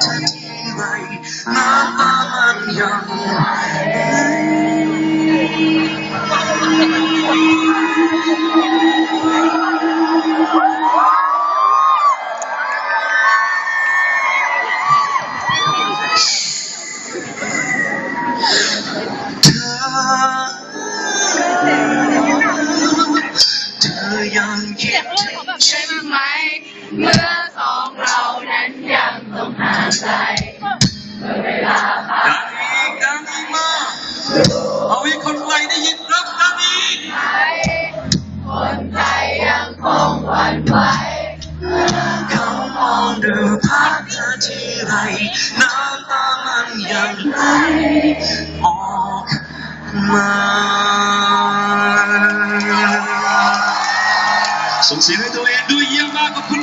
เธอทีไรน้ำตามันยังไหลเธอยังคิดถึงฉันไหมเมื่อสองเรานั้นยังต้องห่างไกลเวลาผ่านดังอีกมากเอาอีกคนไกลได้ยินรับดังอีกคนใจยังคงหวั่นไหวเขามองดูภาพเธอทีไรน้ำตามันยังไหลออกมาส่งเสียงให้ตัวเองด้วยเยี่ยมมากขอบคุณ